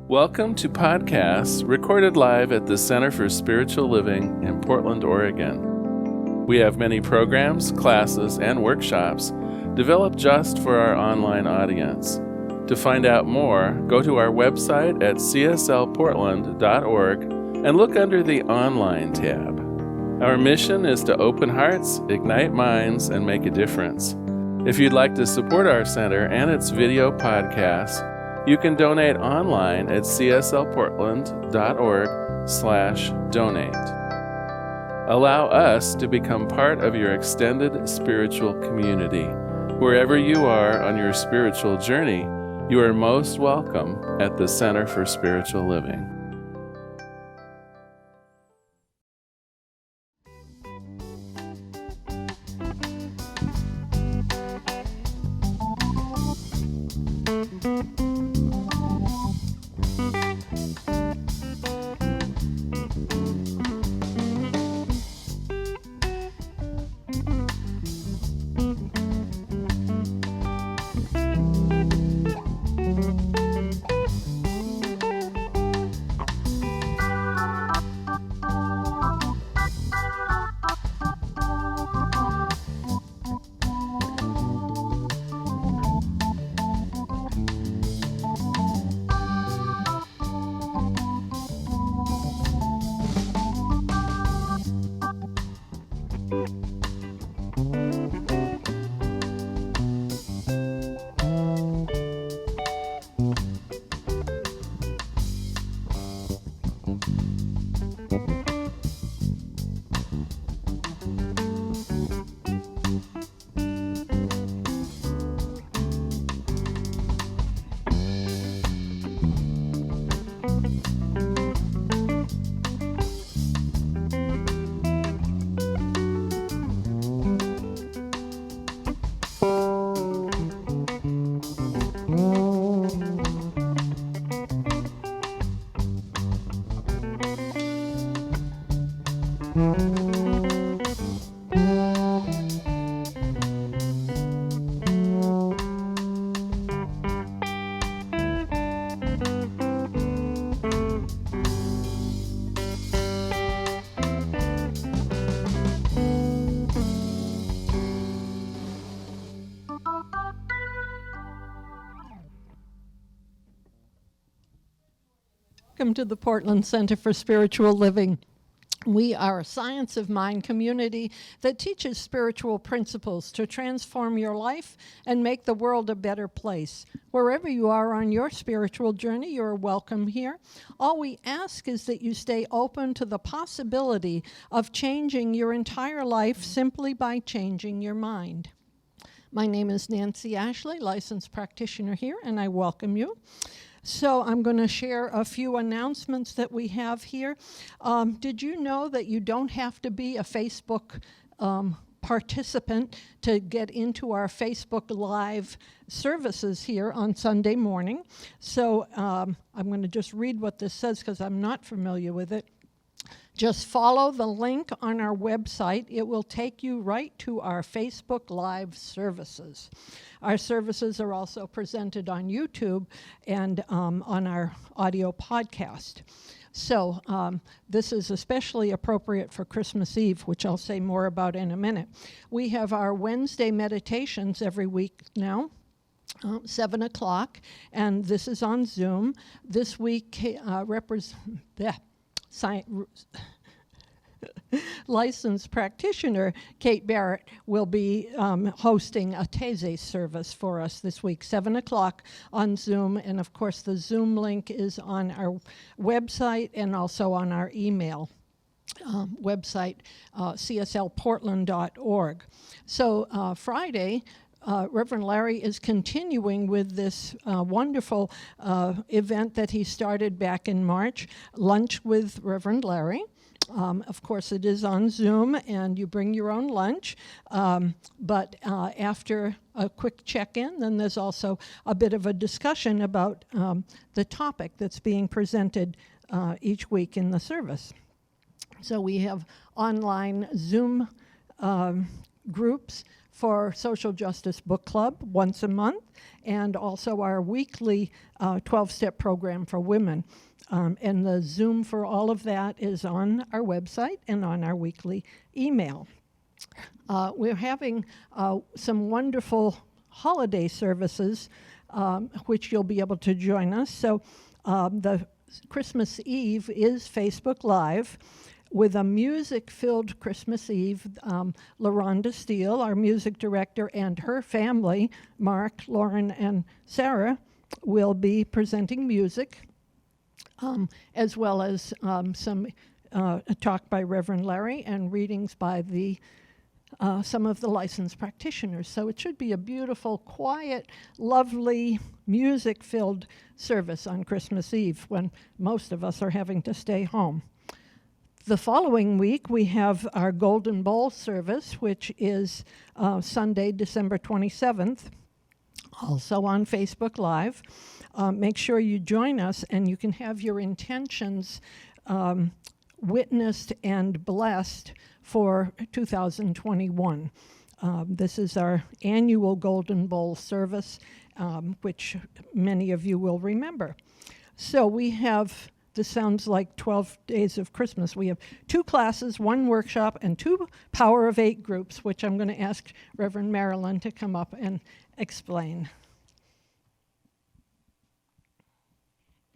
Welcome to podcasts recorded live at the Center for Spiritual Living in Portland, Oregon. We have many programs, classes, and workshops developed just for our online audience. To find out more, go to our website at cslportland.org and look under the Online tab. Our mission is to open hearts, ignite minds, and make a difference. If you'd like to support our center and its video podcasts, you can donate online at cslportland.org/donate. Allow us to become part of your extended spiritual community. Wherever you are on your spiritual journey, you are most welcome at the Center for Spiritual Living. Welcome to the Portland Center for Spiritual Living. We are a science of mind community that teaches spiritual principles to transform your life and make the world a better place. Wherever you are on your spiritual journey, you're welcome here. All we ask is that you stay open to the possibility of changing your entire life simply by changing your mind. My name is Nancy Ashley, licensed practitioner here, and I welcome you. So I'm going to share a few announcements that we have here. Did you know that you don't have to be a Facebook participant to get into our Facebook Live services here on Sunday morning? So I'm going to just read what this says because I'm not familiar with it. Just follow the link on our website. It will take you right to our Facebook Live services. Our services are also presented on YouTube and on our audio podcast. So this is especially appropriate for Christmas Eve, which I'll say more about in a minute. We have our Wednesday meditations every week now. 7 o'clock, and this is on Zoom. This week, licensed practitioner Kate Barrett will be hosting a Taizé service for us this week, 7 o'clock on Zoom. And of course, the Zoom link is on our website and also on our email website, cslportland.org. So Friday, Reverend Larry is continuing with this wonderful event that he started back in March, Lunch with Reverend Larry. Of course, it is on Zoom, and you bring your own lunch. But after a quick check-in, then there's also a bit of a discussion about the topic that's being presented each week in the service. So we have online Zoom groups for Social Justice Book Club once a month, and also our weekly 12-step program for women. And the Zoom for all of that is on our website and on our weekly email. We're having some wonderful holiday services, which you'll be able to join us. So the Christmas Eve is Facebook Live with a music-filled Christmas Eve. LaRonda Steele, our music director, and her family, Mark, Lauren, and Sarah, will be presenting music, as well as a talk by Reverend Larry and readings by some of the licensed practitioners. So it should be a beautiful, quiet, lovely, music-filled service on Christmas Eve when most of us are having to stay home. The following week, we have our Golden Bowl service, which is Sunday, December 27th, also on Facebook Live. Make sure you join us, and you can have your intentions witnessed and blessed for 2021. This is our annual Golden Bowl service, which many of you will remember. So we have, this sounds like 12 days of Christmas. We have 2 classes, 1 workshop, and 2 Power of 8 groups, which I'm going to ask Reverend Marilyn to come up and explain.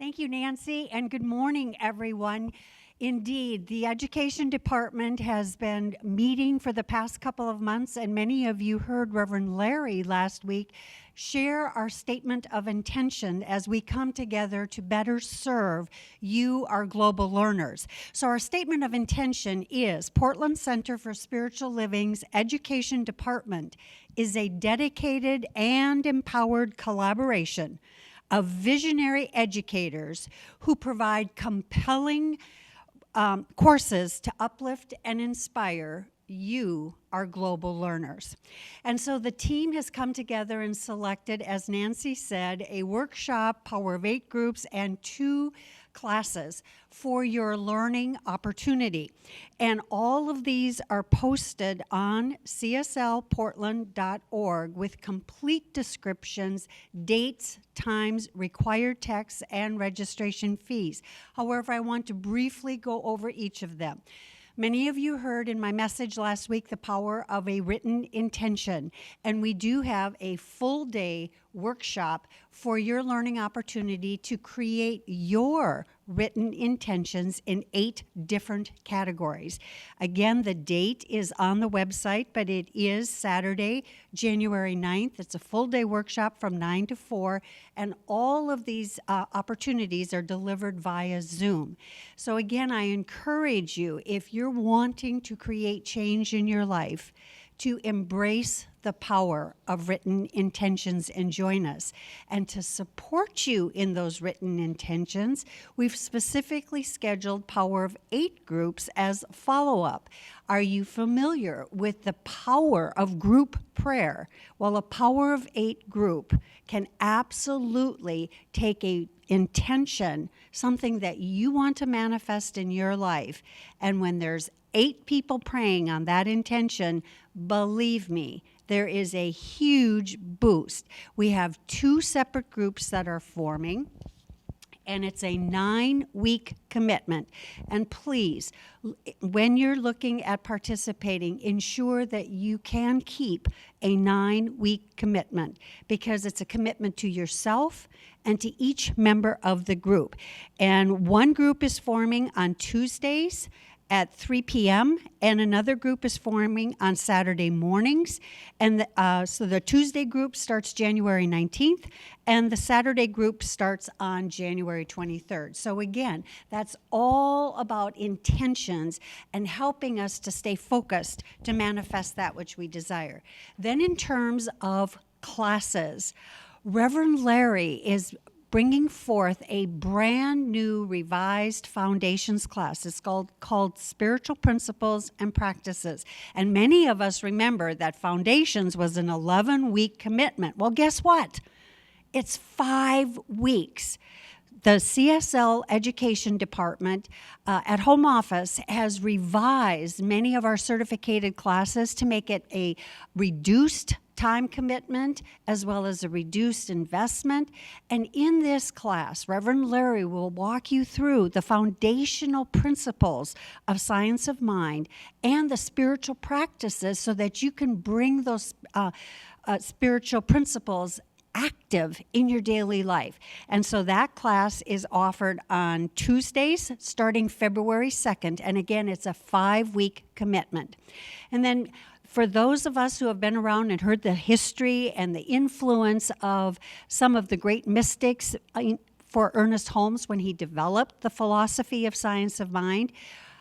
Thank you, Nancy, and good morning, everyone. Indeed, the Education Department has been meeting for the past couple of months, and many of you heard Reverend Larry last week share our statement of intention as we come together to better serve you, our global learners. So our statement of intention is Portland Center for Spiritual Living's Education Department is a dedicated and empowered collaboration of visionary educators who provide compelling courses to uplift and inspire you, our global learners. And so the team has come together and selected, as Nancy said, a workshop, Power of 8 groups, and 2 classes for your learning opportunity. And all of these are posted on cslportland.org with complete descriptions, dates, times, required texts, and registration fees. However, I want to briefly go over each of them. Many of you heard in my message last week the power of a written intention, and we do have a full day workshop for your learning opportunity to create your written intentions in 8 different categories. Again, the date is on the website, but it is Saturday, January 9th. It's a full day workshop from 9 to 4, and all of these opportunities are delivered via Zoom. So again, I encourage you, if you're wanting to create change in your life, to embrace the power of written intentions and join us. And to support you in those written intentions, we've specifically scheduled Power of 8 groups as follow-up. Are you familiar with the power of group prayer? Well, a Power of 8 group can absolutely take a intention, something that you want to manifest in your life, and when there's 8 people praying on that intention, believe me, there is a huge boost. We have 2 separate groups that are forming, and it's a 9-week commitment. And please, when you're looking at participating, ensure that you can keep a 9-week commitment, because it's a commitment to yourself and to each member of the group. And one group is forming on Tuesdays at 3 p.m., and another group is forming on Saturday mornings. And so the Tuesday group starts January 19th, and the Saturday group starts on January 23rd. So again, that's all about intentions and helping us to stay focused to manifest that which we desire. Then in terms of classes, Reverend Larry is bringing forth a brand new revised foundations class. It's called Spiritual Principles and Practices. And many of us remember that foundations was an 11-week commitment. Well, guess what? It's 5 weeks. the CSL Education Department at home office has revised many of our certificated classes to make it a reduced time commitment as well as a reduced investment. And in this class, Reverend Larry will walk you through the foundational principles of science of mind and the spiritual practices so that you can bring those spiritual principles active in your daily life. And so that class is offered on Tuesdays starting February 2nd. And again, it's a 5-week commitment. And then for those of us who have been around and heard the history and the influence of some of the great mystics for Ernest Holmes when he developed the philosophy of science of mind,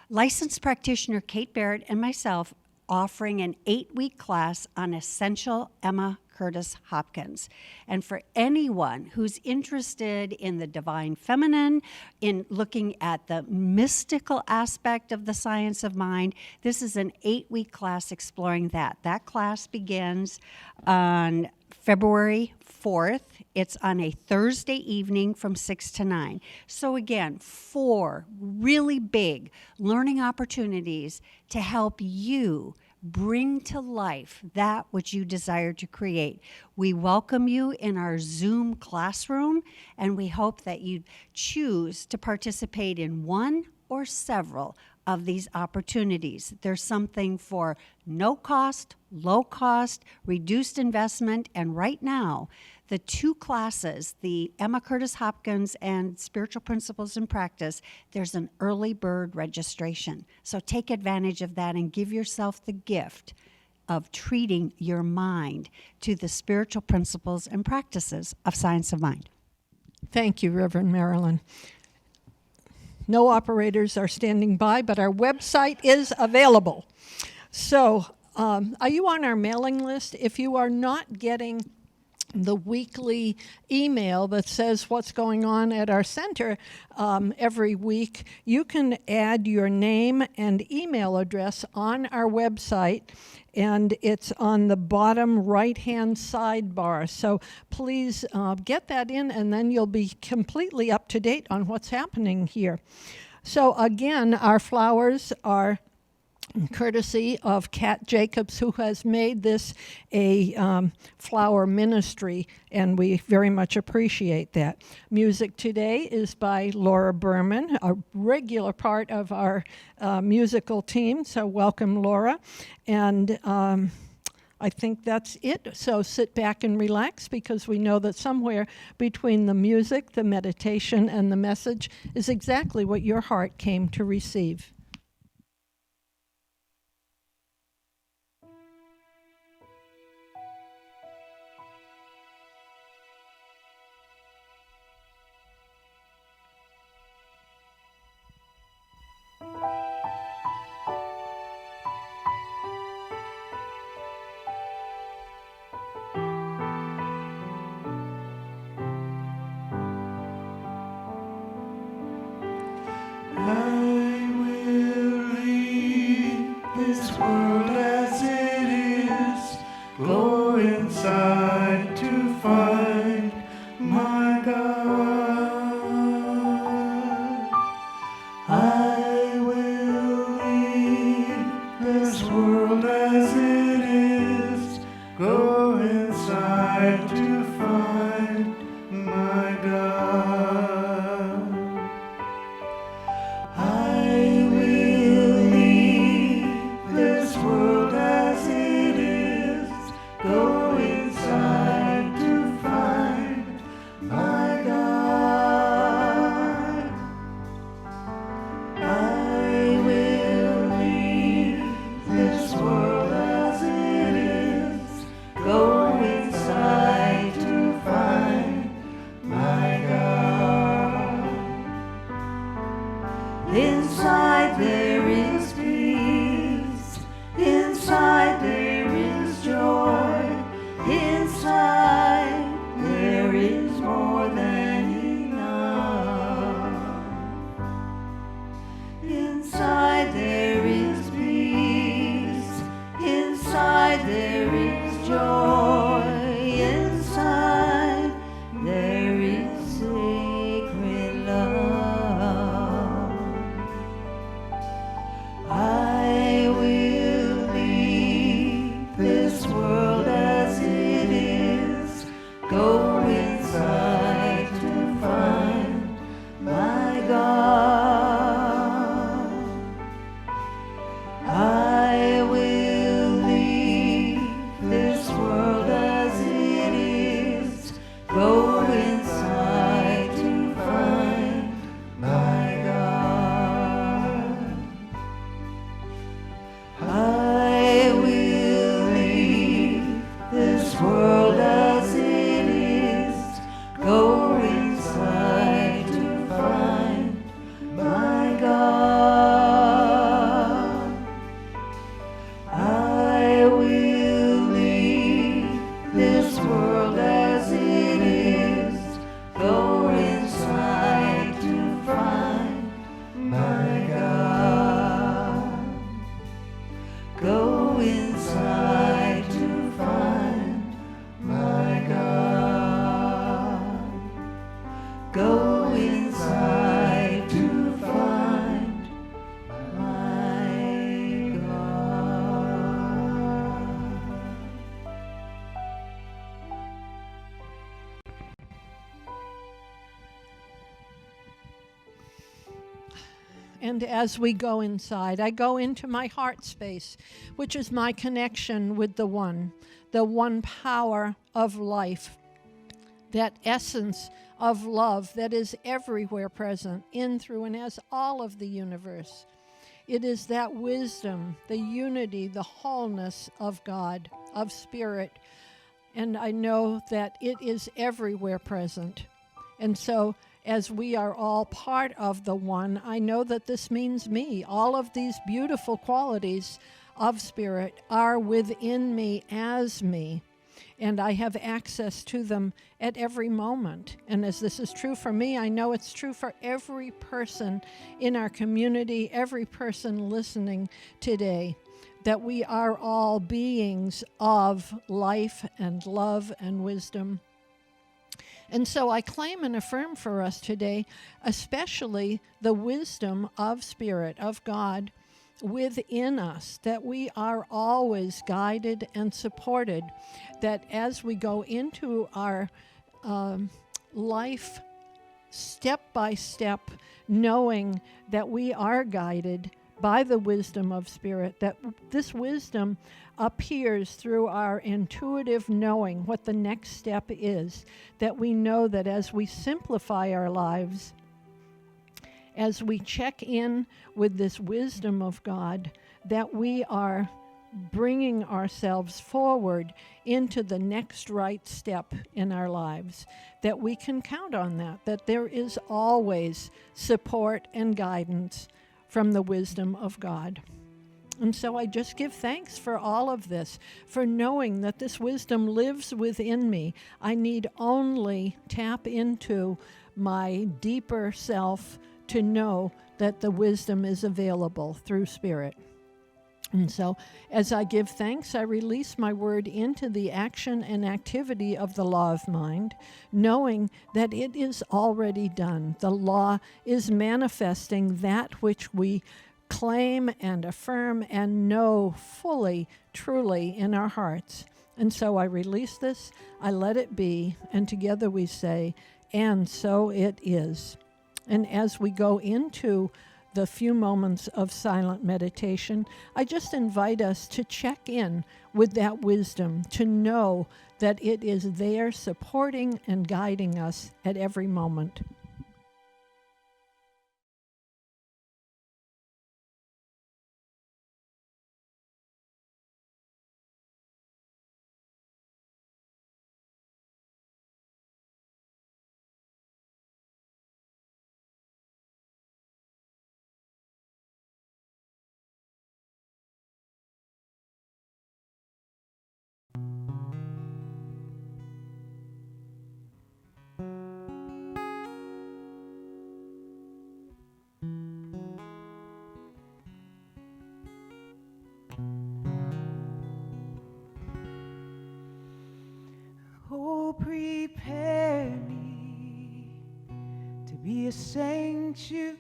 licensed practitioner Kate Barrett and myself offering an 8-week class on essential Emma Curtis Hopkins. And for anyone who's interested in the divine feminine, in looking at the mystical aspect of the science of mind, this is an 8-week class exploring that. That class begins on February 4th. It's on a Thursday evening from 6 to 9. So again, 4 really big learning opportunities to help you bring to life that which you desire to create. We welcome you in our Zoom classroom, and we hope that you choose to participate in one or several of these opportunities. There's something for no cost, low cost, reduced investment, and right now, the 2 classes, the Emma Curtis Hopkins and Spiritual Principles in Practice, there's an early bird registration. So take advantage of that and give yourself the gift of treating your mind to the spiritual principles and practices of science of mind. Thank you, Reverend Marilyn. No operators are standing by, but our website is available. So, are you on our mailing list? If you are not getting the weekly email that says what's going on at our center every week, you can add your name and email address on our website, and it's on the bottom right-hand sidebar. So please get that in, and then you'll be completely up to date on what's happening here. So again, our flowers are courtesy of Kat Jacobs, who has made this a flower ministry, and we very much appreciate that. Music today is by Laura Berman, a regular part of our musical team, so welcome, Laura. And I think that's it. So sit back and relax, because we know that somewhere between the music, the meditation, and the message is exactly what your heart came to receive. I will And as we go inside, I go into my heart space, which is my connection with the one power of life, that essence of love that is everywhere present, in, through, and as all of the universe. It is that wisdom, the unity, the wholeness of God, of Spirit. And I know that it is everywhere present. And so, as we are all part of the one, I know that this means me. All of these beautiful qualities of Spirit are within me as me. And I have access to them at every moment. And as this is true for me, I know it's true for every person in our community, every person listening today, that we are all beings of life and love and wisdom. And so I claim and affirm for us today, especially the wisdom of Spirit, of God, within us, that we are always guided and supported, that as we go into our life step by step, knowing that we are guided by the wisdom of Spirit, that this wisdom appears through our intuitive knowing what the next step is, that we know that as we simplify our lives, as we check in with this wisdom of God, that we are bringing ourselves forward into the next right step in our lives, that we can count on that there is always support and guidance from the wisdom of God. And so I just give thanks for all of this, for knowing that this wisdom lives within me. I need only tap into my deeper self to know that the wisdom is available through Spirit. And so, as I give thanks, I release my word into the action and activity of the law of mind, knowing that it is already done. The law is manifesting that which we claim and affirm and know fully, truly in our hearts. And so I release this, I let it be, and together we say, and so it is. And as we go into the few moments of silent meditation, I just invite us to check in with that wisdom, to know that it is there supporting and guiding us at every moment. Oh, prepare me to be a sanctuary,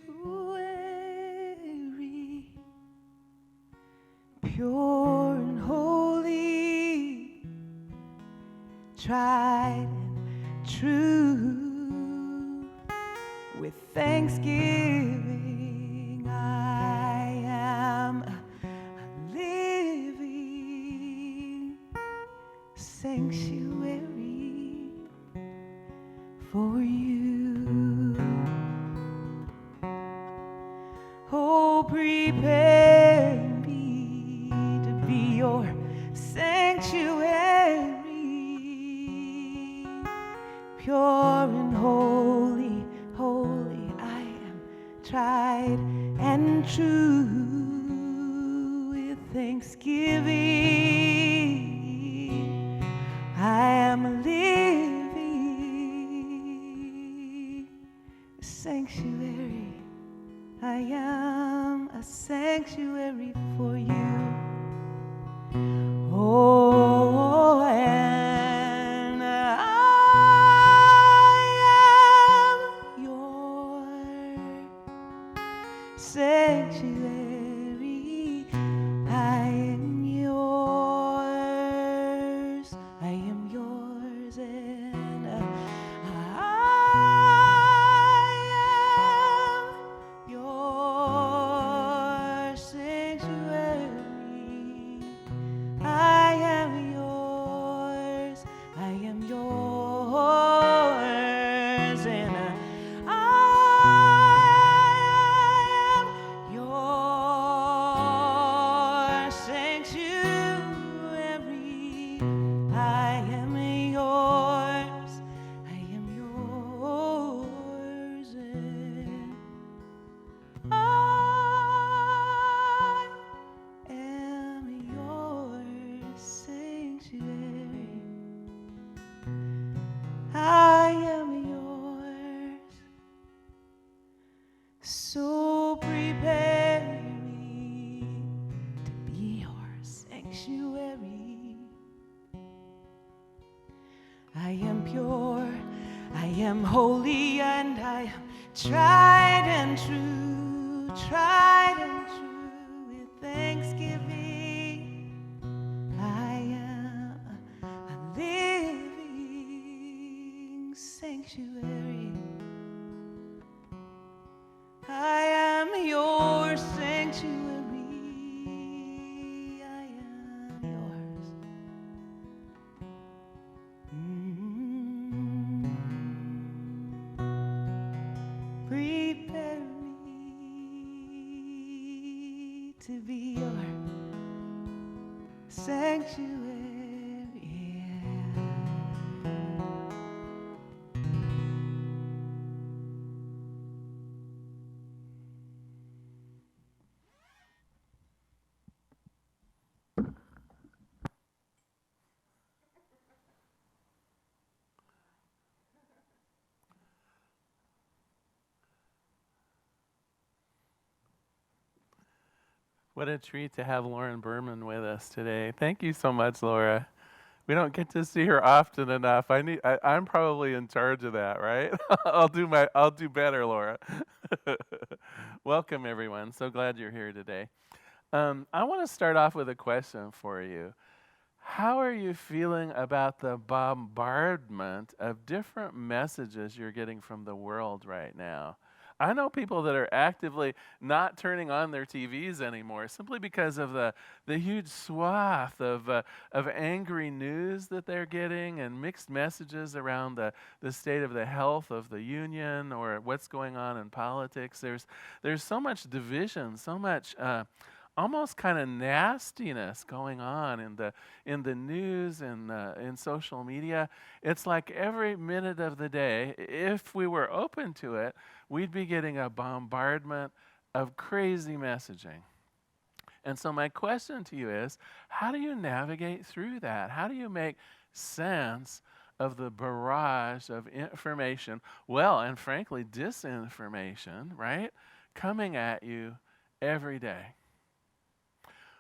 pure and holy, tried and true. With thanksgiving, I am a living sanctuary for you. Oh, prepare me to be your sanctuary, pure and holy, holy. I am tried and true. With thanksgiving, I am a living sanctuary. I am a sanctuary for you. Oh, and I am your sanctuary. I am yours. I am yours, and I am yours. So prepare me to be your sanctuary. I am pure, I am holy, and I am tried and true, tried and true. With thanksgiving, I am a living sanctuary. I am your sanctuary. I am yours. Prepare me to be your sanctuary. What a treat to have Lauren Berman with us today. Thank you so much, Laura. We don't get to see her often enough. I'm probably in charge of that, right? I'll do better, Laura. Welcome, everyone. So glad you're here today. I want to start off with a question for you. How are you feeling about the bombardment of different messages you're getting from the world right now? I know people that are actively not turning on their TVs anymore simply because of the huge swath of angry news that they're getting and mixed messages around the state of the health of the union or what's going on in politics. There's so much division, so much almost kind of nastiness going on in the news and in social media. It's like every minute of the day, if we were open to it, we'd be getting a bombardment of crazy messaging. And so my question to you is, how do you navigate through that? How do you make sense of the barrage of information, well, and frankly, disinformation, right, coming at you every day?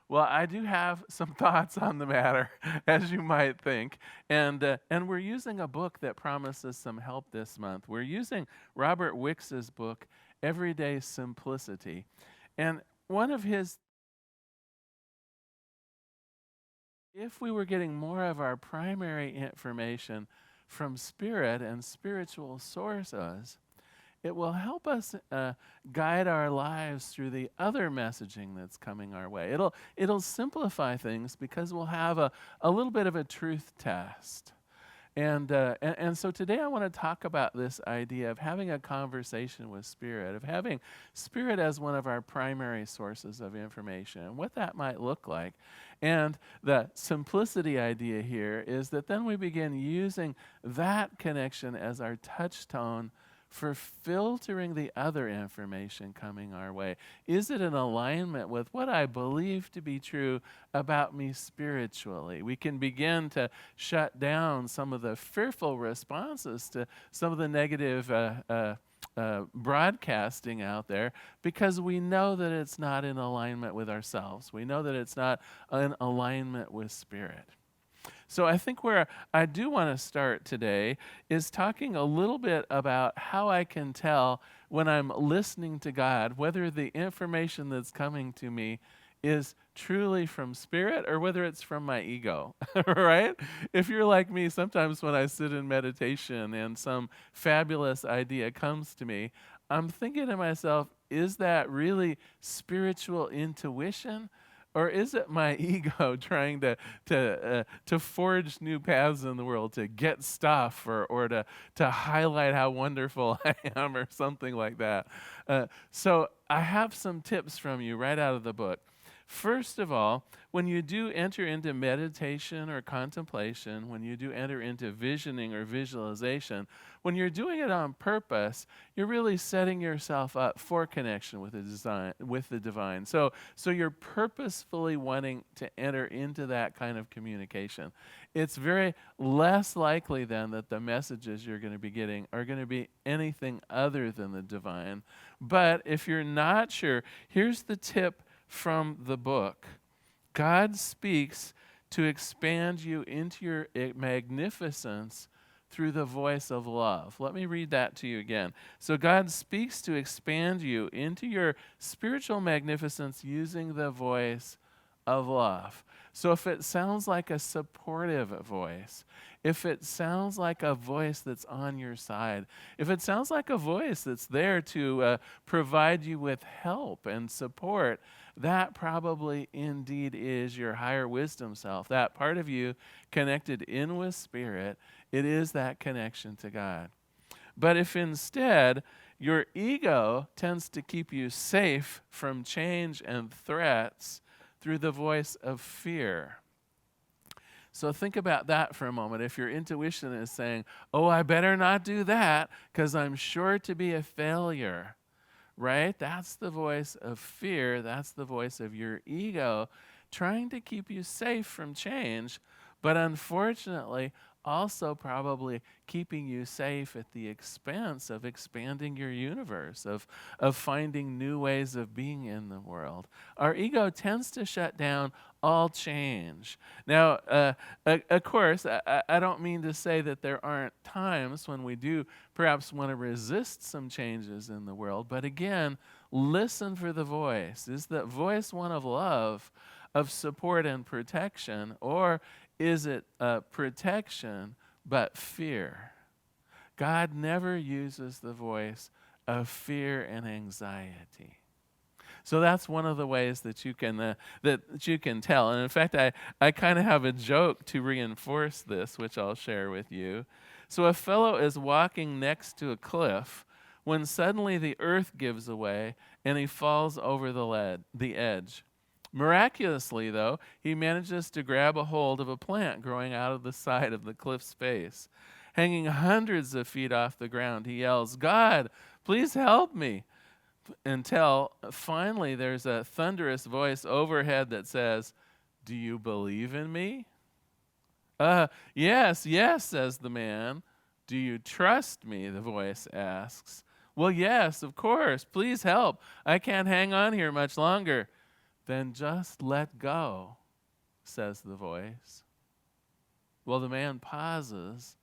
Well, I do have some thoughts on the matter, as you might think, and we're using a book that promises some help this month. We're using Robert Wicks's book, Everyday Simplicity, and one of his, if we were getting more of our primary information from spirit and spiritual sources, it will help us guide our lives through the other messaging that's coming our way. It'll simplify things because we'll have a little bit of a truth test. And so today I want to talk about this idea of having a conversation with Spirit, of having Spirit as one of our primary sources of information, and what that might look like. And the simplicity idea here is that then we begin using that connection as our touchstone for filtering the other information coming our way. Is it in alignment with what I believe to be true about me spiritually? We can begin to shut down some of the fearful responses to some of the negative broadcasting out there because we know that it's not in alignment with ourselves. We know that it's not in alignment with Spirit. So I think where I do want to start today is talking a little bit about how I can tell when I'm listening to God whether the information that's coming to me is truly from Spirit or whether it's from my ego, right? If you're like me, sometimes when I sit in meditation and some fabulous idea comes to me, I'm thinking to myself, is that really spiritual intuition? Or is it my ego trying to forge new paths in the world, to get stuff, or to highlight how wonderful I am, or something like that? So I have some tips from you right out of the book. First of all, when you do enter into meditation or contemplation, when you do enter into visioning or visualization, when you're doing it on purpose, you're really setting yourself up for connection with the divine. So you're purposefully wanting to enter into that kind of communication. It's very less likely then that the messages you're going to be getting are going to be anything other than the divine. But if you're not sure, here's the tip from the book. God speaks to expand you into your magnificence through the voice of love. Let me read that to you again. So God speaks to expand you into your spiritual magnificence using the voice of love. So if it sounds like a supportive voice, if it sounds like a voice that's on your side, if it sounds like a voice that's there to provide you with help and support, that probably indeed is your higher wisdom self, that part of you connected in with Spirit. It is that connection to God. But if instead your ego tends to keep you safe from change and threats through the voice of fear. So think about that for a moment. If your intuition is saying, oh, I better not do that because I'm sure to be a failure, right? That's the voice of fear. That's the voice of your ego trying to keep you safe from change, but unfortunately also probably keeping you safe at the expense of expanding your universe, of finding new ways of being in the world. Our ego tends to shut down all change. Now, of course, I don't mean to say that there aren't times when we do perhaps want to resist some changes in the world, but again, listen for the voice. Is that voice one of love, of support and protection, or is it protection but fear? God never uses the voice of fear and anxiety. So that's one of the ways that you can tell. And in fact, I kind of have a joke to reinforce this, which I'll share with you. So a fellow is walking next to a cliff when suddenly the earth gives away and he falls over the edge. Miraculously, though, he manages to grab a hold of a plant growing out of the side of the cliff's face. Hanging hundreds of feet off the ground, he yells, "God, please help me," until finally there's a thunderous voice overhead that says, "Do you believe in me?" Yes, yes, says the man. "Do you trust me?" the voice asks. "Well, yes, of course. Please help. I can't hang on here much longer." "Then just let go," says the voice. Well, the man pauses,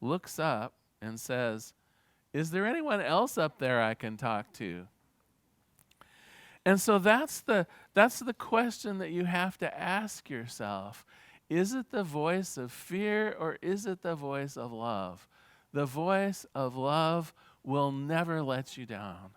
looks up, and says, "Is there anyone else up there I can talk to?" And so that's the question that you have to ask yourself. Is it the voice of fear or is it the voice of love? The voice of love will never let you down.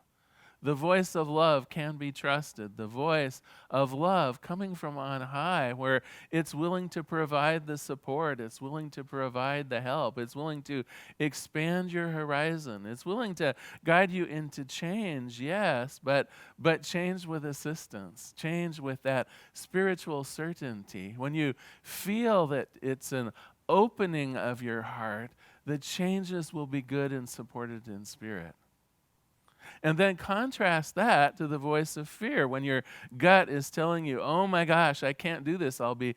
The voice of love can be trusted. The voice of love coming from on high, where it's willing to provide the support, it's willing to provide the help, it's willing to expand your horizon, it's willing to guide you into change, yes, but change with assistance, change with that spiritual certainty. When you feel that it's an opening of your heart, the changes will be good and supported in spirit. And then contrast that to the voice of fear when your gut is telling you, "Oh my gosh, I can't do this. I'll be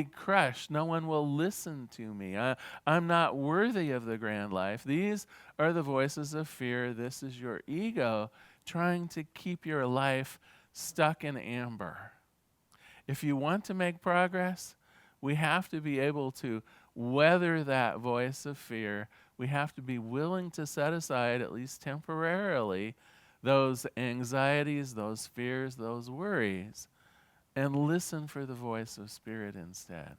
crushed. No one will listen to me. I'm not worthy of the grand life." These are the voices of fear. This is your ego trying to keep your life stuck in amber. If you want to make progress, we have to be able to weather that voice of fear. We have to be willing to set aside, at least temporarily, those anxieties, those fears, those worries, and listen for the voice of Spirit instead.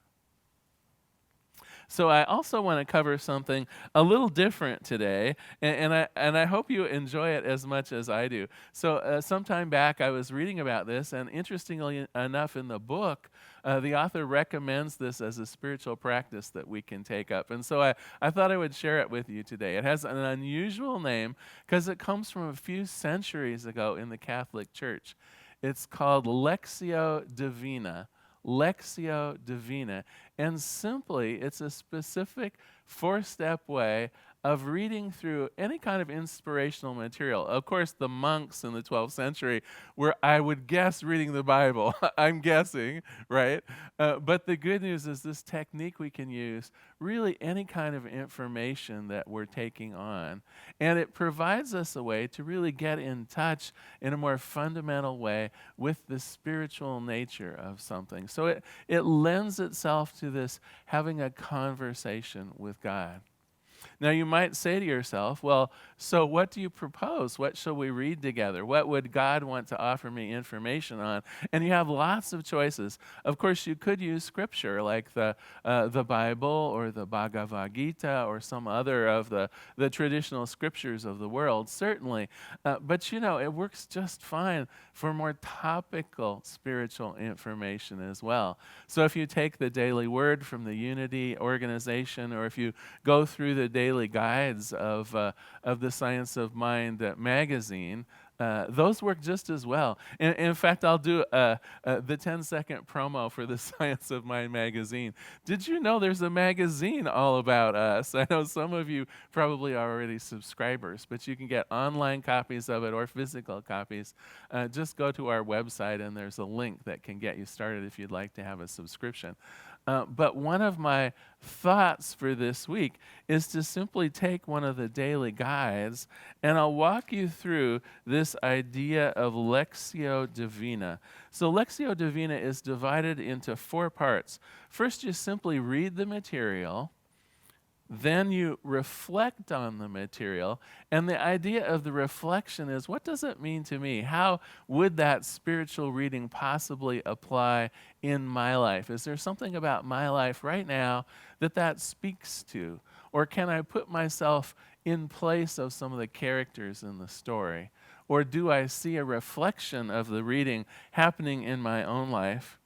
So I also want to cover something a little different today, and I hope you enjoy it as much as I do. So sometime back I was reading about this, and interestingly enough in the book, the author recommends this as a spiritual practice that we can take up. And so I thought I would share it with you today. It has an unusual name because it comes from a few centuries ago in the Catholic Church. It's called Lectio Divina. Lectio Divina. And simply, it's a specific 4-step way of reading through any kind of inspirational material. Of course, the monks in the 12th century were, I would guess, reading the Bible. I'm guessing, right? But the good news is this technique we can use really any kind of information that we're taking on. And it provides us a way to really get in touch in a more fundamental way with the spiritual nature of something. So it lends itself to this having a conversation with God. Now, you might say to yourself, well, so what do you propose? What shall we read together? What would God want to offer me information on? And you have lots of choices. Of course, you could use scripture like the Bible or the Bhagavad Gita or some other of the traditional scriptures of the world, certainly. But, it works just fine for more topical spiritual information as well. So if you take the Daily Word from the Unity organization, or if you go through the daily guides of the Science of Mind magazine, those work just as well. In fact, I'll do the 10-second promo for the Science of Mind magazine. Did you know there's a magazine all about us? I know some of you probably are already subscribers, but you can get online copies of it or physical copies. Just go to our website, and there's a link that can get you started if you'd like to have a subscription. But one of my thoughts for this week is to simply take one of the daily guides, and I'll walk you through this idea of Lectio Divina. So Lectio Divina is divided into 4 parts. First, you simply read the material. Then you reflect on the material, and the idea of the reflection is, what does it mean to me? How would that spiritual reading possibly apply in my life? Is there something about my life right now that speaks to? Or can I put myself in place of some of the characters in the story? Or do I see a reflection of the reading happening in my own life?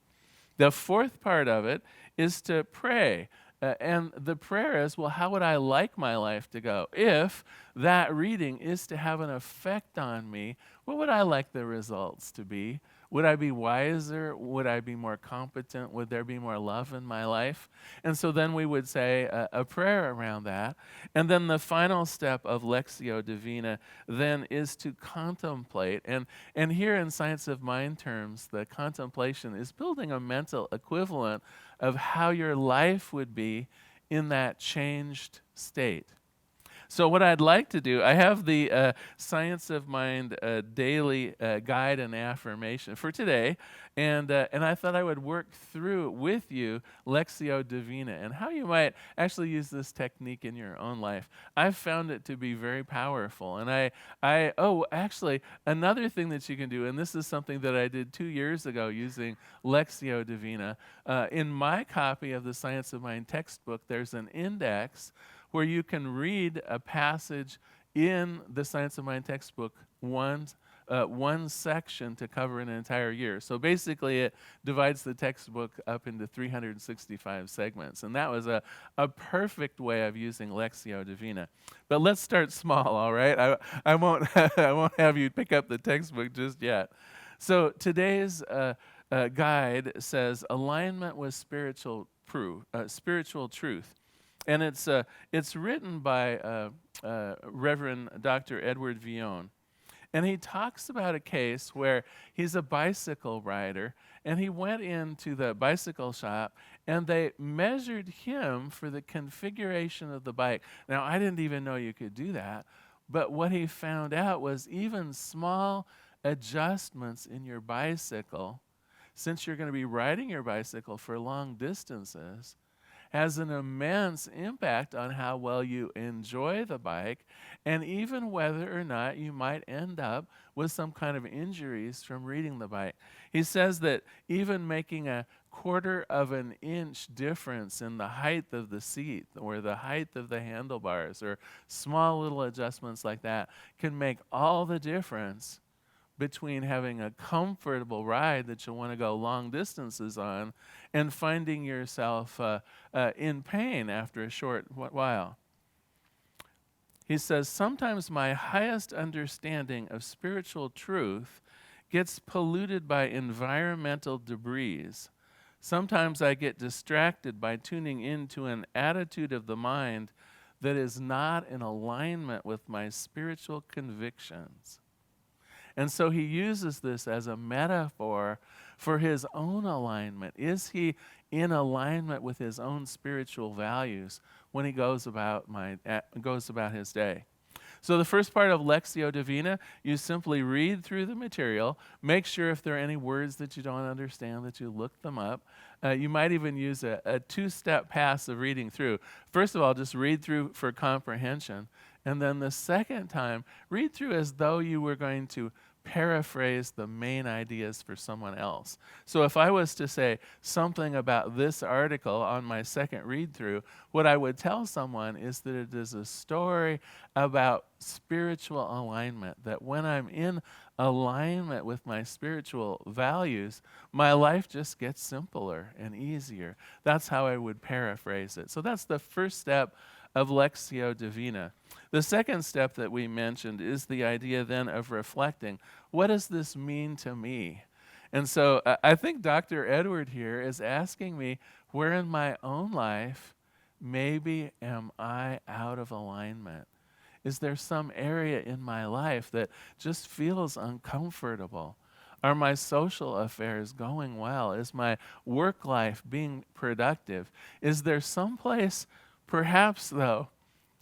The 4th part of it is to pray. And the prayer is, well, how would I like my life to go? If that reading is to have an effect on me, what would I like the results to be? Would I be wiser? Would I be more competent? Would there be more love in my life? And so then we would say a prayer around that. And then the final step of Lectio Divina then is to contemplate. And here in Science of Mind terms, the contemplation is building a mental equivalent of how your life would be in that changed state. So what I'd like to do, I have the Science of Mind daily guide and affirmation for today, and I thought I would work through with you Lectio Divina and how you might actually use this technique in your own life. I've found it to be very powerful, and actually, another thing that you can do, and this is something that I did 2 years ago using Lectio Divina. In my copy of the Science of Mind textbook, there's an index where you can read a passage in the Science of Mind textbook, one section to cover an entire year. So basically, it divides the textbook up into 365 segments, and that was a perfect way of using Lectio Divina. But let's start small, all right? I won't I won't have you pick up the textbook just yet. So today's guide says alignment with spiritual truth. And it's written by Reverend Dr. Edward Vion. And he talks about a case where he's a bicycle rider, and he went into the bicycle shop, and they measured him for the configuration of the bike. Now, I didn't even know you could do that, but what he found out was even small adjustments in your bicycle, since you're going to be riding your bicycle for long distances, has an immense impact on how well you enjoy the bike, and even whether or not you might end up with some kind of injuries from riding the bike. He says that even making a 1/4 of an inch difference in the height of the seat or the height of the handlebars or small little adjustments like that can make all the difference between having a comfortable ride that you'll want to go long distances on and finding yourself in pain after a short while. He says, sometimes my highest understanding of spiritual truth gets polluted by environmental debris. Sometimes I get distracted by tuning into an attitude of the mind that is not in alignment with my spiritual convictions. And so he uses this as a metaphor for his own alignment. Is he in alignment with his own spiritual values when he goes about his day? So the first part of Lectio Divina, you simply read through the material, make sure if there are any words that you don't understand that you look them up. You might even use a two-step pass of reading through. First of all, just read through for comprehension. And then the second time, read through as though you were going to paraphrase the main ideas for someone else. So if I was to say something about this article on my second read through, what I would tell someone is that it is a story about spiritual alignment, that when I'm in alignment with my spiritual values, my life just gets simpler and easier. That's how I would paraphrase it. So that's the first step of Lectio Divina. The second step that we mentioned is the idea then of reflecting. What does this mean to me? And so I think Dr. Edward here is asking me, where in my own life maybe am I out of alignment? Is there some area in my life that just feels uncomfortable? Are my social affairs going well? Is my work life being productive? Is there some place, perhaps though,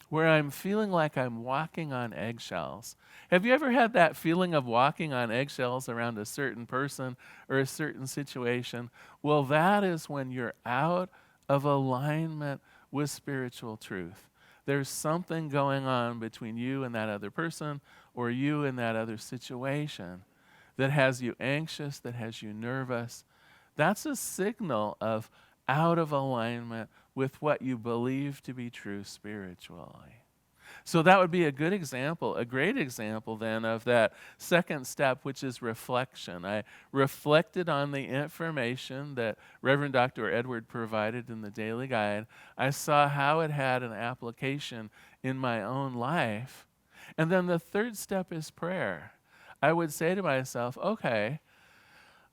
where I'm feeling like I'm walking on eggshells? Have you ever had that feeling of walking on eggshells around a certain person or a certain situation? Well, that is when you're out of alignment with spiritual truth. There's something going on between you and that other person or you and that other situation that has you anxious, that has you nervous. That's a signal of out of alignment with what you believe to be true spiritually. So that would be a good example, a great example then of that second step, which is reflection. I reflected on the information that Reverend Dr. Edward provided in the daily guide. I saw how it had an application in my own life. And then the third step is prayer. I would say to myself, okay,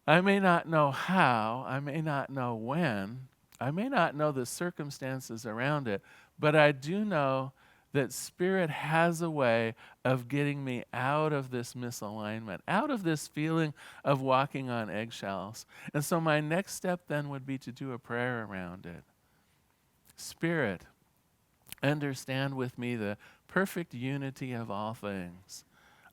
I may not know how, I may not know when, I may not know the circumstances around it, but I do know that Spirit has a way of getting me out of this misalignment, out of this feeling of walking on eggshells. And so my next step then would be to do a prayer around it. Spirit, understand with me the perfect unity of all things.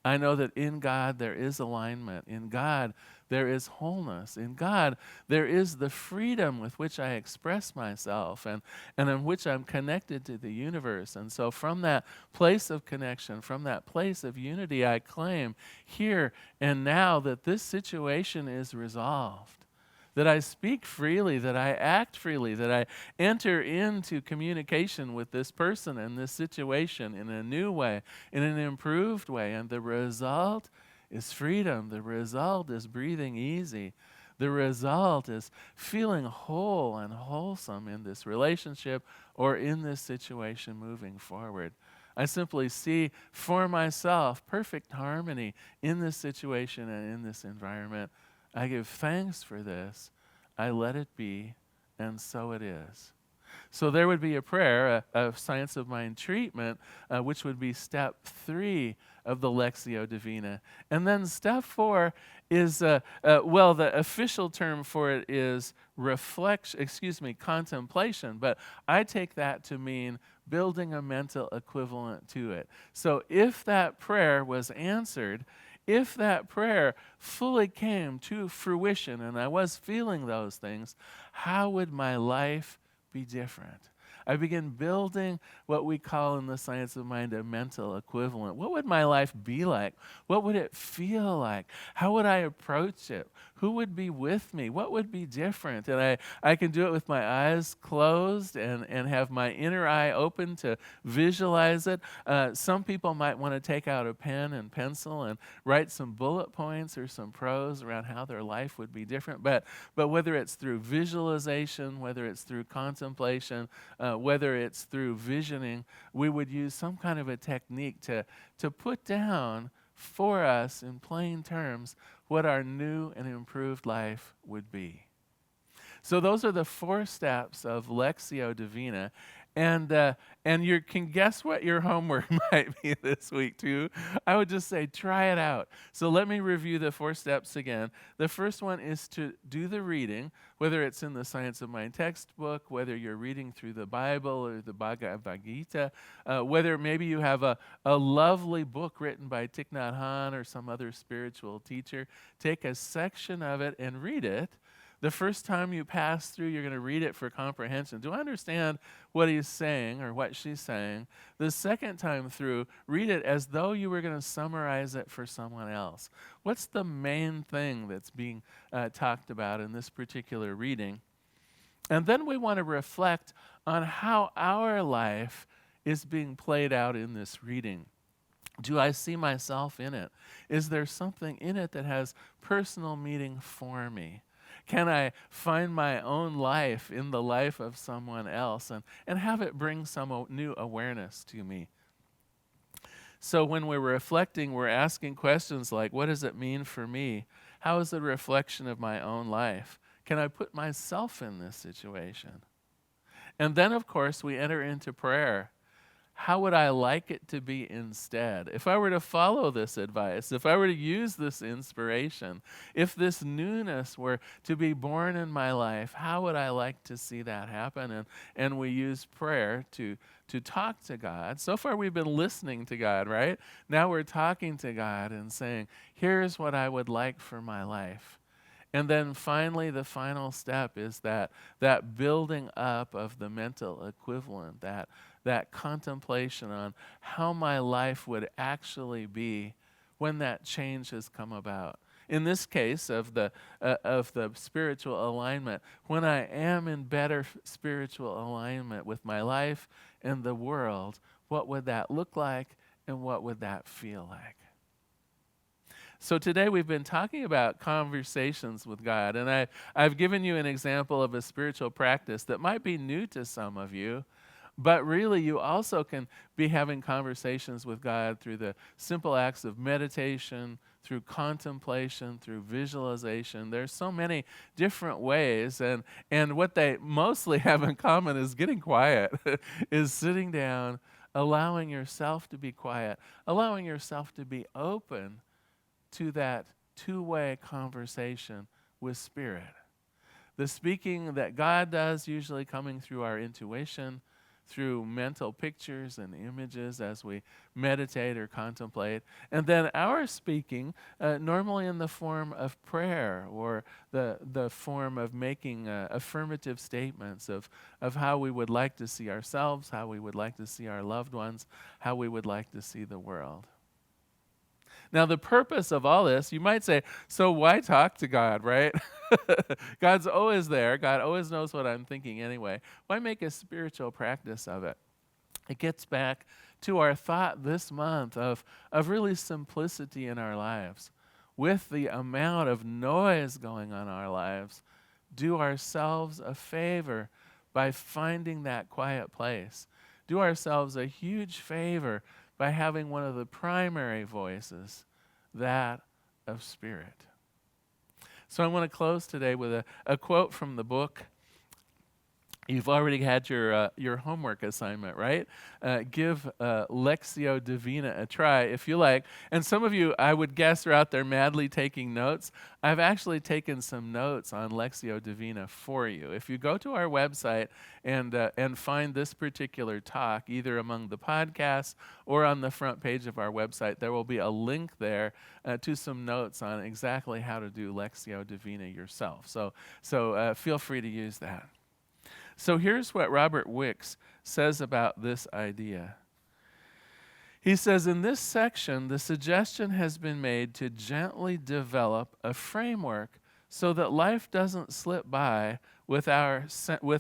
I know that in God there is alignment. In God there is wholeness. In God there is the freedom with which I express myself and in which I'm connected to the universe. And so from that place of connection, from that place of unity, I claim here and now that this situation is resolved. That I speak freely, that I act freely, that I enter into communication with this person and this situation in a new way, in an improved way. And the result is freedom. The result is breathing easy. The result is feeling whole and wholesome in this relationship or in this situation moving forward. I simply see for myself perfect harmony in this situation and in this environment. I give thanks for this. I let it be, and so it is. So there would be a prayer, a science of mind treatment, which would be step 3 of the Lectio Divina. And then step 4 is, the official term for it is contemplation, but I take that to mean building a mental equivalent to it. So if that prayer was answered, if that prayer fully came to fruition and I was feeling those things, how would my life be different? I begin building what we call in the science of mind a mental equivalent. What would my life be like? What would it feel like? How would I approach it? Who would be with me? What would be different? And I can do it with my eyes closed and have my inner eye open to visualize it. Some people might want to take out a pen and pencil and write some bullet points or some prose around how their life would be different. But whether it's through visualization, whether it's through contemplation, whether it's through visioning, we would use some kind of a technique to put down for us in plain terms what our new and improved life would be. So those are the 4 steps of Lectio Divina. And you can guess what your homework might be this week too. I would just say try it out. So let me review the 4 steps again. The first one is to do the reading, whether it's in the Science of Mind textbook, whether you're reading through the Bible or the Bhagavad Gita, whether maybe you have a lovely book written by Thich Nhat Hanh or some other spiritual teacher. Take a section of it and read it. The first time you pass through, you're going to read it for comprehension. Do I understand what he's saying or what she's saying? The second time through, read it as though you were going to summarize it for someone else. What's the main thing that's being talked about in this particular reading? And then we want to reflect on how our life is being played out in this reading. Do I see myself in it? Is there something in it that has personal meaning for me? Can I find my own life in the life of someone else and have it bring some new awareness to me? So when we're reflecting, we're asking questions like, what does it mean for me? How is it a reflection of my own life? Can I put myself in this situation? And then, of course, we enter into prayer. How would I like it to be instead? If I were to follow this advice, if I were to use this inspiration, if this newness were to be born in my life, how would I like to see that happen? And we use prayer to talk to God. So far we've been listening to God, right? Now we're talking to God and saying, here's what I would like for my life. And then finally, the final step is that building up of the mental equivalent, that contemplation on how my life would actually be when that change has come about. In this case of the spiritual alignment, when I am in better spiritual alignment with my life and the world, what would that look like and what would that feel like? So today we've been talking about conversations with God, and I've given you an example of a spiritual practice that might be new to some of you, but really you also can be having conversations with God through the simple acts of meditation, through contemplation, through visualization. There's so many different ways, and what they mostly have in common is getting quiet, is sitting down, allowing yourself to be quiet, allowing yourself to be open to that two-way conversation with Spirit. The speaking that God does, usually coming through our intuition, through mental pictures and images as we meditate or contemplate. And then our speaking, normally in the form of prayer or the form of making affirmative statements of how we would like to see ourselves, how we would like to see our loved ones, how we would like to see the world. Now, the purpose of all this, you might say, so why talk to God, right? God's always there. God always knows what I'm thinking anyway. Why make a spiritual practice of it? It gets back to our thought this month of really simplicity in our lives. With the amount of noise going on in our lives, do ourselves a favor by finding that quiet place. Do ourselves a huge favor by having one of the primary voices, that of Spirit. So I want to close today with a quote from the book. You've already had your homework assignment, right? Give Lectio Divina a try if you like. And some of you, I would guess, are out there madly taking notes. I've actually taken some notes on Lectio Divina for you. If you go to our website and find this particular talk, either among the podcasts or on the front page of our website, there will be a link there to some notes on exactly how to do Lectio Divina yourself. So feel free to use that. So here's what Robert Wicks says about this idea. He says, in this section, the suggestion has been made to gently develop a framework so that life doesn't slip by without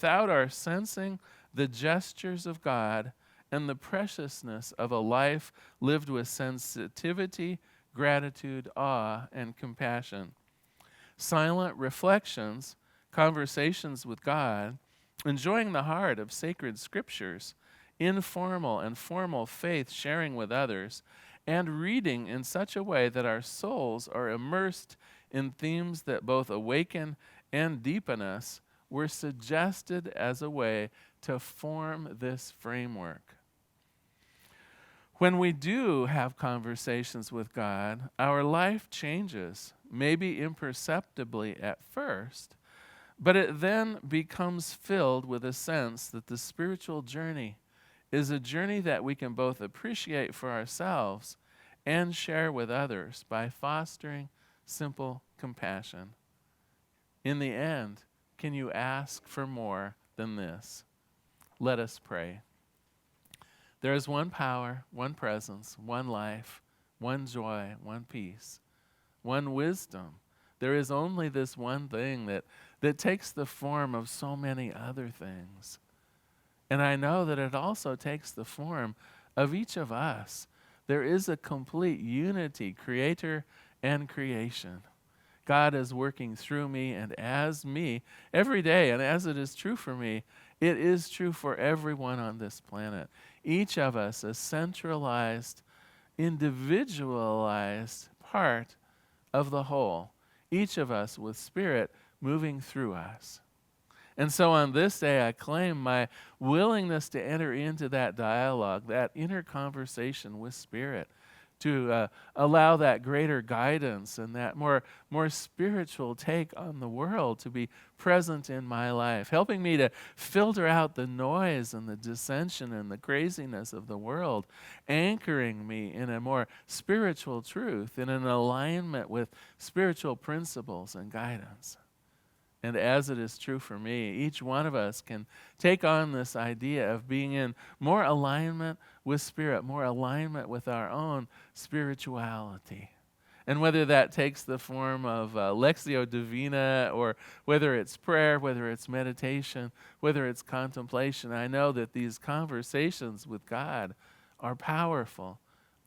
our sensing the gestures of God and the preciousness of a life lived with sensitivity, gratitude, awe, and compassion. Silent reflections, conversations with God, enjoying the heart of sacred scriptures, informal and formal faith sharing with others, and reading in such a way that our souls are immersed in themes that both awaken and deepen us were suggested as a way to form this framework. When we do have conversations with God, our life changes, maybe imperceptibly at first, but it then becomes filled with a sense that the spiritual journey is a journey that we can both appreciate for ourselves and share with others by fostering simple compassion. In the end, can you ask for more than this? Let us pray. There is one power, one presence, one life, one joy, one peace, one wisdom. There is only this one thing that takes the form of so many other things. And I know that it also takes the form of each of us. There is a complete unity, creator and creation. God is working through me and as me every day, and as it is true for me, it is true for everyone on this planet. Each of us a centralized, individualized part of the whole. Each of us with Spirit moving through us. And so on this day, I claim my willingness to enter into that dialogue, that inner conversation with Spirit, to allow that greater guidance and that more spiritual take on the world to be present in my life, helping me to filter out the noise and the dissension and the craziness of the world, anchoring me in a more spiritual truth, in an alignment with spiritual principles and guidance. And as it is true for me, each one of us can take on this idea of being in more alignment with Spirit, more alignment with our own spirituality. And whether that takes the form of Lectio Divina, or whether it's prayer, whether it's meditation, whether it's contemplation, I know that these conversations with God are powerful,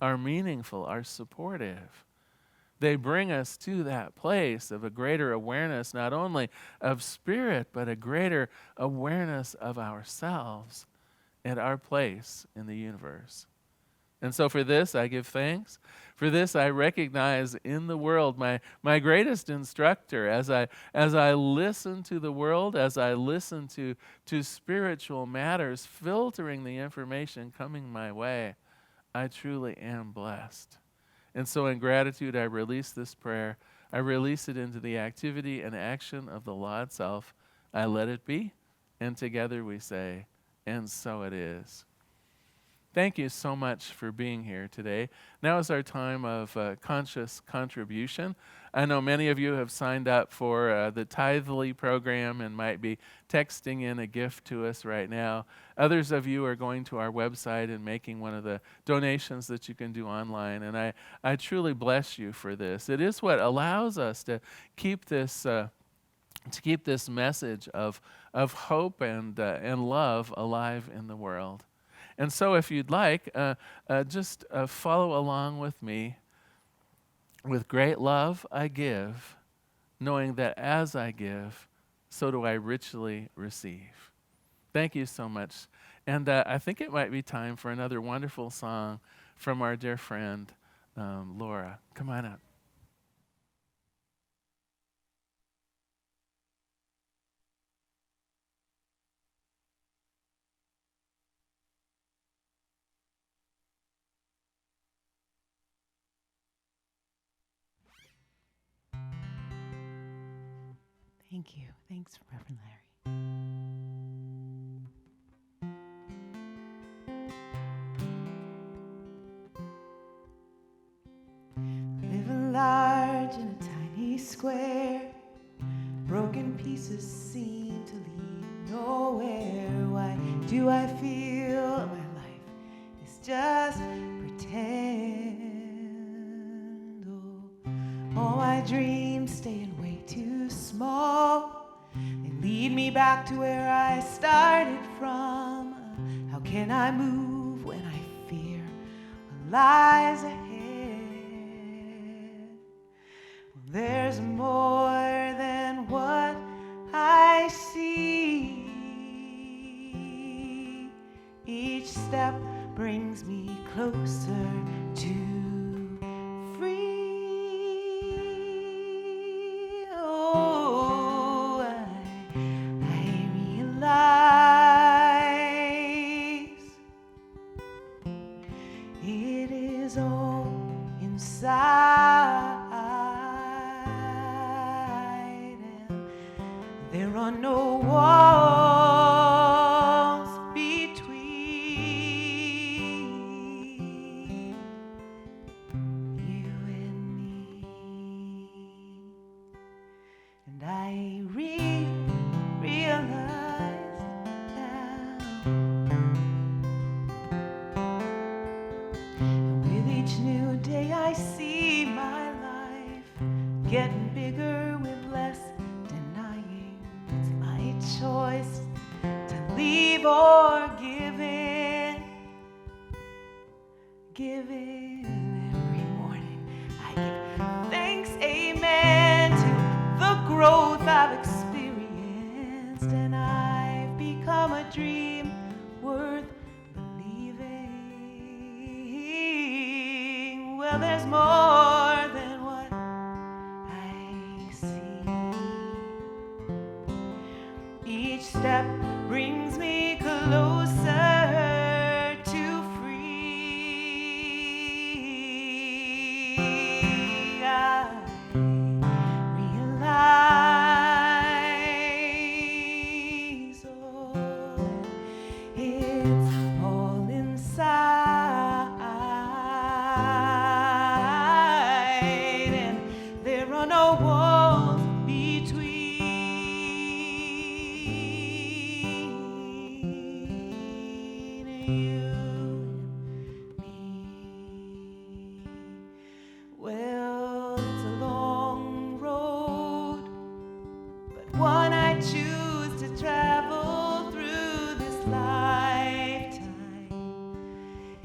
are meaningful, are supportive. They bring us to that place of a greater awareness, not only of Spirit, but a greater awareness of ourselves and our place in the universe. And so for this, I give thanks. For this, I recognize in the world my greatest instructor as I listen to the world, as I listen to spiritual matters, filtering the information coming my way. I truly am blessed. And so in gratitude, I release this prayer. I release it into the activity and action of the law itself. I let it be. And together we say, and so it is. Thank you so much for being here today. Now is our time of conscious contribution. I know many of you have signed up for the Tithely program and might be texting in a gift to us right now. Others of you are going to our website and making one of the donations that you can do online, and I truly bless you for this. It is what allows us to keep this message of hope and love alive in the world. And so if you'd like, just follow along with me. With great love I give, knowing that as I give, so do I richly receive. Thank you so much. And I think it might be time for another wonderful song from our dear friend, Laura. Come on up. Thank you. Thanks, Reverend Larry. Living large in a tiny square, broken pieces seem to lead nowhere. Why do I feel my life is just pretend? Oh, all my dreams staying way too small. They lead me back to where I started from. How can I move when I fear what lies ahead? Well, there's more than what I see. Each step brings me closer to getting bigger with less denying. It's my choice to leave or give in. Give in every morning. I give thanks, amen, to the growth I've experienced, and I've become a dream worth believing. Well, there's more than what I see. Each step brings me closer to free. I realize, oh, it's all inside, and there are no walls between you and me. Well, it's a long road, but one I choose to travel through this lifetime,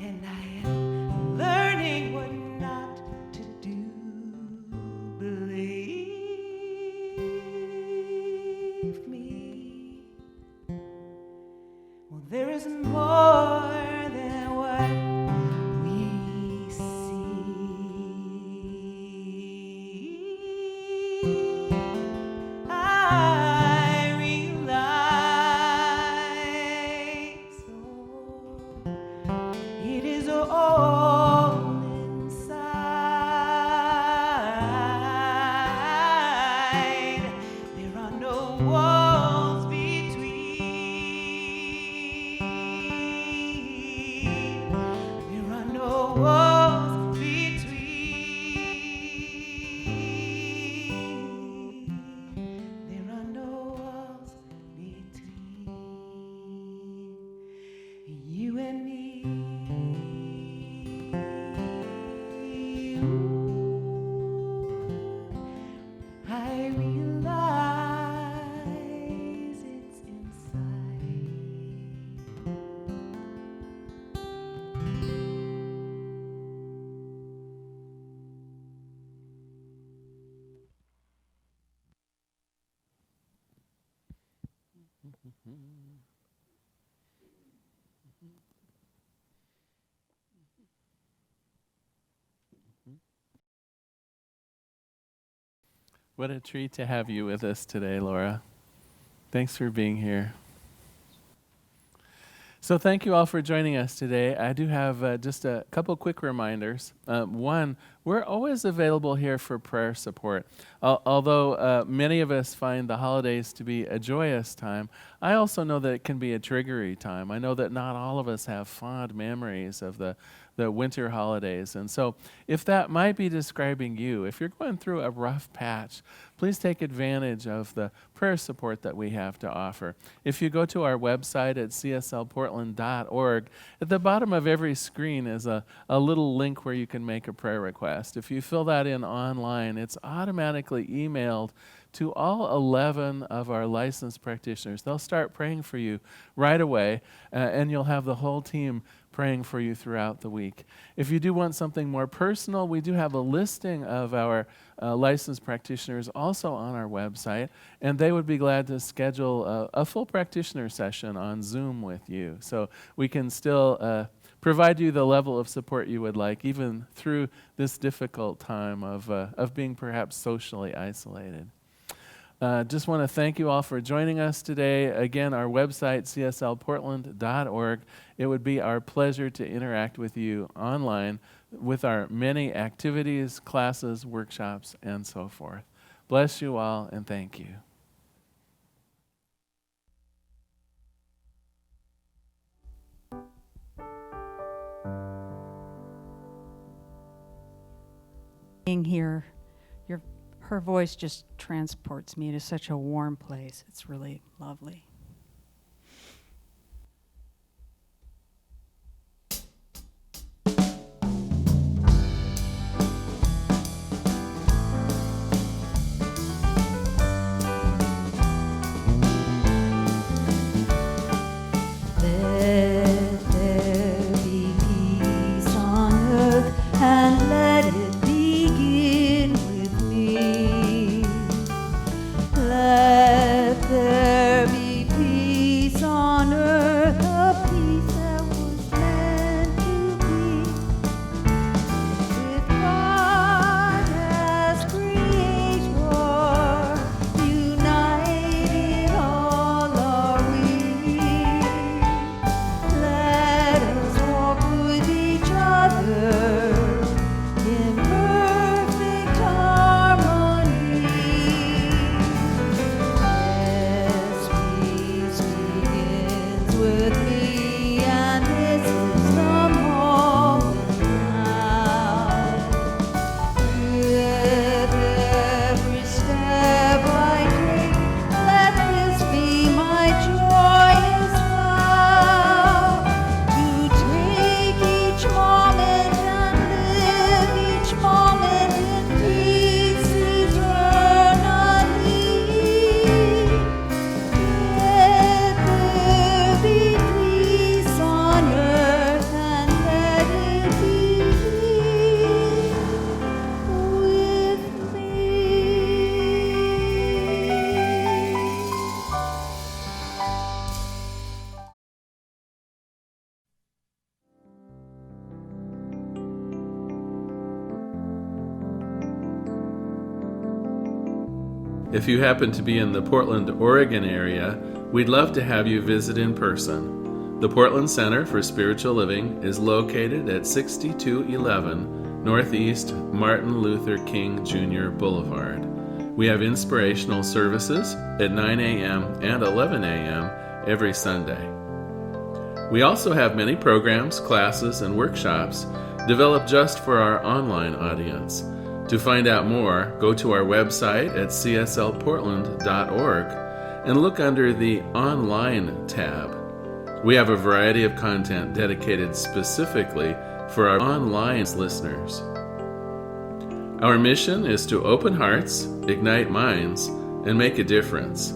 and I am learning what not to do. Believe me. Well, there is more than what we see. I realize, oh, it is all inside. There are no walls between. There are no walls between. There are no walls between you and me. I realize it's inside. What a treat to have you with us today, Laura. Thanks for being here. So thank you all for joining us today. I do have just a couple quick reminders. One, we're always available here for prayer support. Although many of us find the holidays to be a joyous time, I also know that it can be a triggery time. I know that not all of us have fond memories of the winter holidays. And so if that might be describing you, if you're going through a rough patch, please take advantage of the prayer support that we have to offer. If you go to our website at cslportland.org, at the bottom of every screen is a little link where you can make a prayer request. If you fill that in online, it's automatically emailed to all 11 of our licensed practitioners. They'll start praying for you right away, and you'll have the whole team praying for you throughout the week. If you do want something more personal, we do have a listing of our licensed practitioners also on our website, and they would be glad to schedule a full practitioner session on Zoom with you. So we can still provide you the level of support you would like, even through this difficult time of being perhaps socially isolated. Just want to thank you all for joining us today. Again, our website, cslportland.org. It would be our pleasure to interact with you online with our many activities, classes, workshops, and so forth. Bless you all, and thank you. Being here, her voice just transports me to such a warm place. It's really lovely. If you happen to be in the Portland, Oregon area, we'd love to have you visit in person. The Portland Center for Spiritual Living is located at 6211 Northeast Martin Luther King Jr. Boulevard. We have inspirational services at 9 a.m. and 11 a.m. every Sunday. We also have many programs, classes, and workshops developed just for our online audience. To find out more, go to our website at cslportland.org and look under the Online tab. We have a variety of content dedicated specifically for our online listeners. Our mission is to open hearts, ignite minds, and make a difference.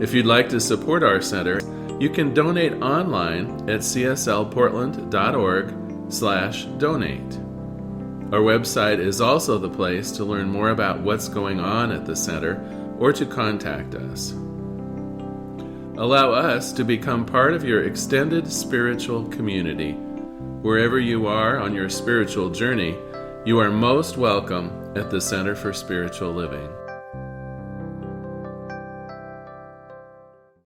If you'd like to support our center, you can donate online at cslportland.org/donate. Our website is also the place to learn more about what's going on at the center or to contact us. Allow us to become part of your extended spiritual community. Wherever you are on your spiritual journey, you are most welcome at the Center for Spiritual Living.